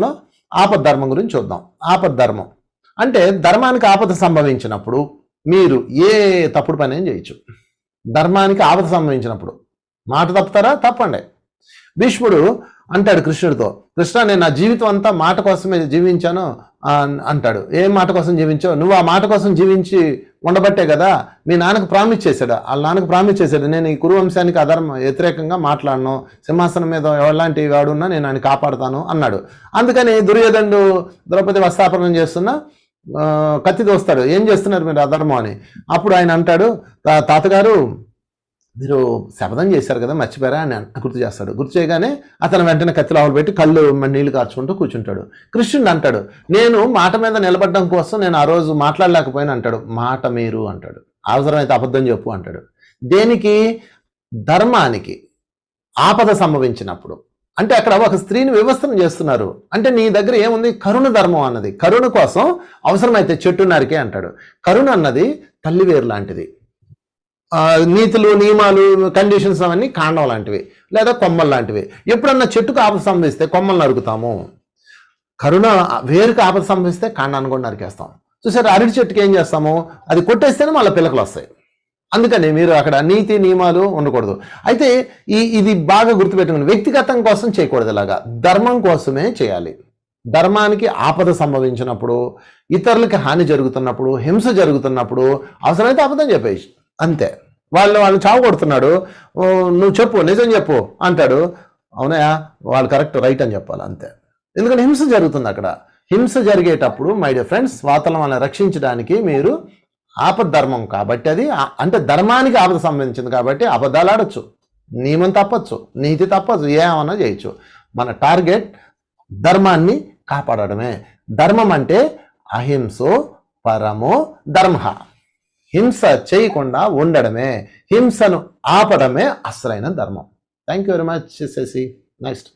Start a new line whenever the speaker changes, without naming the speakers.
లో ఆపద్ధర్మం గురించి చూద్దాం. ఆపద్ధర్మం అంటే ధర్మానికి ఆపద సంభవించినప్పుడు మీరు ఏ తప్పుడు పని ఏం చేయొచ్చు. ధర్మానికి ఆపద సంభవించినప్పుడు మాట తప్పుతారా? తప్పండి. భీష్ముడు అంటాడు కృష్ణుడితో, కృష్ణ నేను నా జీవితం అంతా మాట కోసమే జీవించాను అంటాడు. ఏం మాట కోసం జీవించావు? నువ్వు ఆ మాట కోసం జీవించి ఉండబట్టే కదా మీ నాన్నకు ప్రామిస్ చేశాడు. వాళ్ళ నాన్నకు ప్రామిస్ చేశాడు, నేను ఈ కురువంశానికి అధర్మ వ్యతిరేకంగా మాట్లాడను, సింహాసనం మీద ఎవలాంటి వాడున్నా నేను ఆయన కాపాడుతాను అన్నాడు. అందుకని దుర్యోధనుడు ద్రౌపది వస్త్రాపరణం చేస్తున్నా కత్తి దోస్తాడు, ఏం చేస్తున్నారు మీరు అధర్మం అని. అప్పుడు ఆయన అంటాడు, తాతగారు మీరు శపథం చేశారు కదా మర్చిపోయారా అని గుర్తు చేస్తాడు. గుర్తు చేయగానే అతను వెంటనే కత్తి లోపల పెట్టి కళ్ళు నీళ్లు కార్చుకుంటూ కూర్చుంటాడు. కృష్ణుడు అంటాడు, నేను మాట మీద నిలబడడం కోసం నేను ఆ రోజు మాట్లాడలేకపోయినా అంటాడు. మాట మీరు అంటాడు, అవసరమైతే అబద్ధం చెప్పు అంటాడు. దేనికి? ధర్మానికి ఆపద సంభవించినప్పుడు. అంటే అక్కడ ఒక స్త్రీని వివస్థను చేస్తున్నారు అంటే నీ దగ్గర ఏముంది? కరుణ ధర్మం అన్నది. కరుణ కోసం అవసరమైతే చెట్టు నరికే అంటాడు. కరుణ అన్నది తల్లివేరు లాంటిది. నీతులు నియమాలు కండిషన్స్ అవన్నీ కాండం లాంటివి లేదా కొమ్మలు లాంటివి. ఎప్పుడన్నా చెట్టుకు ఆపద సంభవిస్తే కొమ్మలు నరుకుతాము, కరుణ వేరుకు ఆపద సంభవిస్తే కాండాన్ని కూడా నరికేస్తాం. చూసారు, అరటి చెట్టుకి ఏం చేస్తాము? అది కొట్టేస్తేనే మళ్ళీ పిలకలు వస్తాయి. అందుకని మీరు అక్కడ నీతి నియమాలు ఉండకూడదు. అయితే ఇది బాగా గుర్తుపెట్టుకుని, వ్యక్తిగతం కోసం చేయకూడదు, ఇలాగా ధర్మం కోసమే చేయాలి. ధర్మానికి ఆపద సంభవించినప్పుడు, ఇతరులకి హాని జరుగుతున్నప్పుడు, హింస జరుగుతున్నప్పుడు అవసరమైతే అబద్ధం చెప్పేసి అంతే. వాళ్ళు చావు కొడుతున్నాడు, నువ్వు చెప్పు, నిజం చెప్పు అంటాడు. అవునయా, వాళ్ళు కరెక్ట్ రైట్ అని చెప్పాలి అంతే. ఎందుకంటే హింస జరుగుతుంది అక్కడ. హింస జరిగేటప్పుడు మై డియర్ ఫ్రెండ్స్, వాతావరణాన్ని రక్షించడానికి మీరు ఆపద్ధర్మం కాబట్టి, అది అంటే ధర్మానికి ఆపద సంబంధించింది కాబట్టి అబద్ధాలు ఆడచ్చు, నియమం తప్పచ్చు, నీతి తప్పచ్చు, ఏమన్నా చేయొచ్చు. మన టార్గెట్ ధర్మాన్ని కాపాడడమే. ధర్మం అంటే అహింసో పరమో ధర్మ. హింస చేయకుండా ఉండడమే, హింసను ఆపడమే అసలైన ధర్మం. Thank you very much Shashi. Next.